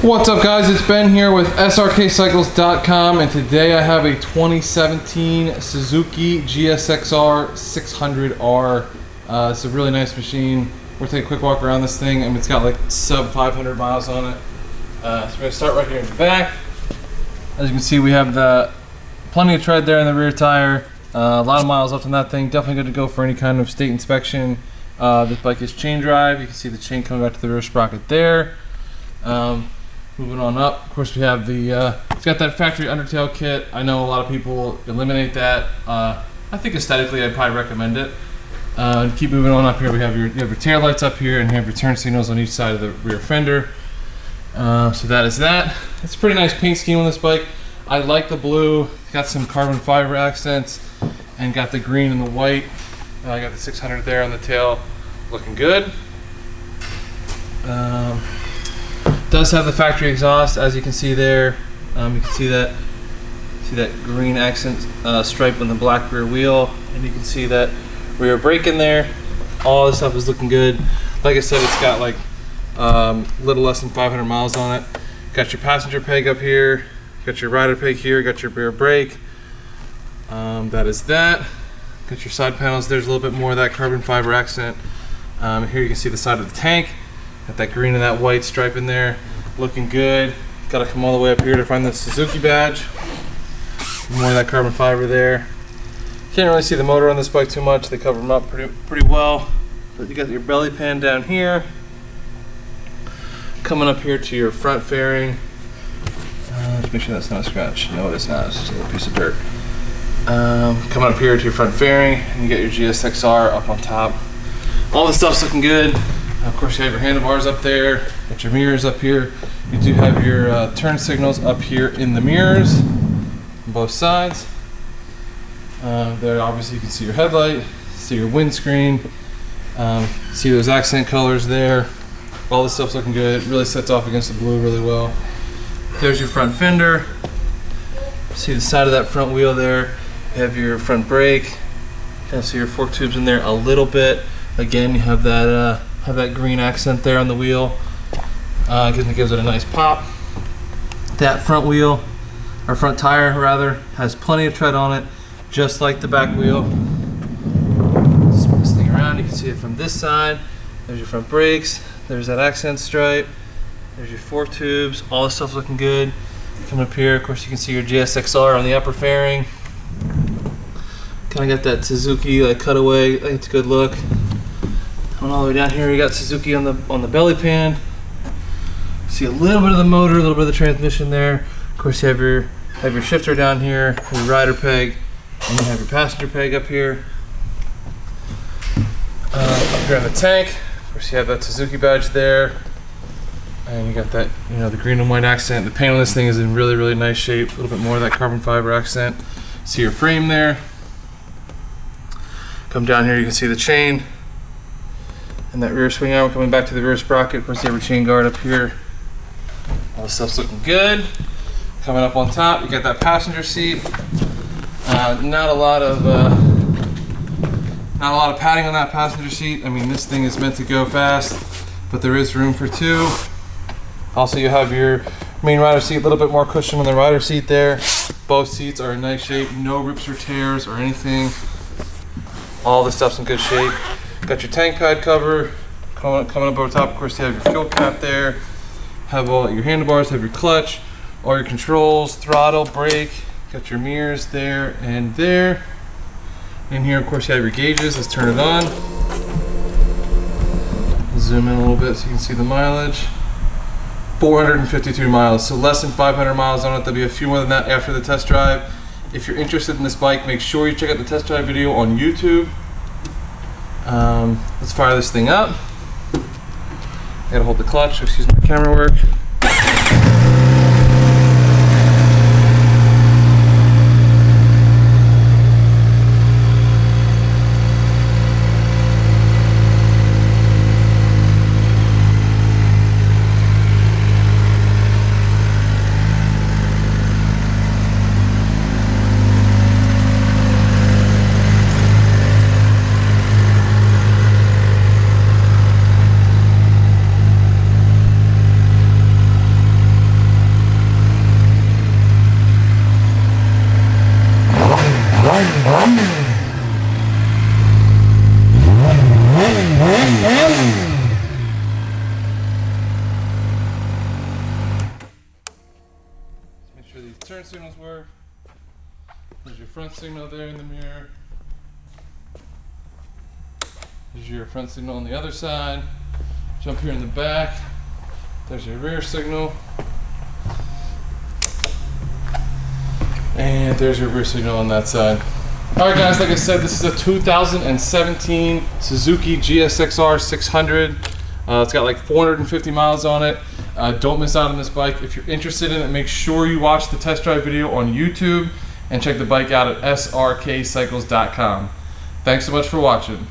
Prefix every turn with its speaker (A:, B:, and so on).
A: What's up, guys? It's Ben here with Srkcycles.com, and today I have a 2017 Suzuki GSX-R 600R. It's a really nice machine. We're taking a quick walk around this thing, and it's got like sub 500 miles on it. So we're going to start right here in the back. As you can see, we have plenty of tread there in the rear tire. A lot of miles left on that thing. Definitely good to go for any kind of state inspection. This bike is chain drive. You can see the chain coming back to the rear sprocket there. Moving on up, of course, we have it's got that factory undertail kit. I know a lot of people eliminate that. I think aesthetically, I'd probably recommend it. Keep moving on up here. You have your tail lights up here, and you have your turn signals on each side of the rear fender. So that is that. It's a pretty nice paint scheme on this bike. I like the blue. Got some carbon fiber accents, and got the green and the white. I got the 600 there on the tail, looking good. Does have the factory exhaust, as you can see there. You can see that green accent stripe on the black rear wheel, and you can see that rear brake in there. All this stuff is looking good. Like I said, it's got like a little less than 500 miles on it. Got your passenger peg up here, got your rider peg here, got your rear brake. That is that. Got your side panels. There's a little bit more of that carbon fiber accent. Here you can see the side of the tank. Got that green and that white stripe in there, looking good. Got to come all the way up here to find the Suzuki badge. More of that carbon fiber there. Can't really see the motor on this bike too much. They cover them up pretty well. But you got your belly pan down here. Coming up here to your front fairing. Let's make sure that's not a scratch. No, it is not. It's just a little piece of dirt. Coming up here to your front fairing, and you got your GSX-R up on top. All the stuff's looking good. Of course, you have your handlebars up there, got your mirrors up here. You do have your turn signals up here in the mirrors on both sides. There, obviously, you can see your headlight, see your windscreen, see those accent colors there. All this stuff's looking good. It really sets off against the blue really well. There's your front fender. See the side of that front wheel there. You have your front brake. Kind of see your fork tubes in there a little bit. Again, you have that green accent there on the wheel. It gives it a nice pop. That front wheel, or front tire rather, has plenty of tread on it, just like the back wheel. Spin this thing around, you can see it from this side. There's your front brakes, there's that accent stripe, there's your fork tubes, all this stuff's looking good. Coming up here, of course, you can see your GSX-R on the upper fairing. Kind of got that Suzuki like cutaway. I think it's a good look. Coming all the way down here, you got Suzuki on the belly pan. See a little bit of the motor, a little bit of the transmission there. Of course, you have your shifter down here, your rider peg, and you have your passenger peg up here. Up here in the tank, of course, you have that Suzuki badge there, and you got that, the green and white accent. The paint on this thing is in really, really nice shape. A little bit more of that carbon fiber accent. See your frame there. Come down here, you can see the chain. And that rear swing arm coming back to the rear sprocket. Of course, you have your chain guard up here. All the stuff's looking good. Coming up on top, you got that passenger seat. Not a lot of padding on that passenger seat. I mean, this thing is meant to go fast, but there is room for two. Also, you have your main rider seat, a little bit more cushion on the rider seat there. Both seats are in nice shape, no rips or tears or anything. All the stuff's in good shape. Got your tank pad cover coming up over top. Of course, you have your fuel cap there. Have all your handlebars, have your clutch, all your controls, throttle, brake. Got your mirrors there and there. In here, of course, you have your gauges. Let's turn it on. Zoom in a little bit so you can see the mileage. 452 miles, so less than 500 miles on it. There'll be a few more than that after the test drive. If you're interested in this bike, make sure you check out the test drive video on YouTube. Let's fire this thing up. I gotta hold the clutch, excuse my camera work. turn signals work. There's your front signal there in the mirror. There's your front signal on the other side. Jump here in the back. There's your rear signal. And there's your rear signal on that side. Alright guys, like I said, this is a 2017 Suzuki GSX-R 600. It's got like 450 miles on it. Don't miss out on this bike. If you're interested in it, make sure you watch the test drive video on YouTube and check the bike out at srkcycles.com. Thanks so much for watching.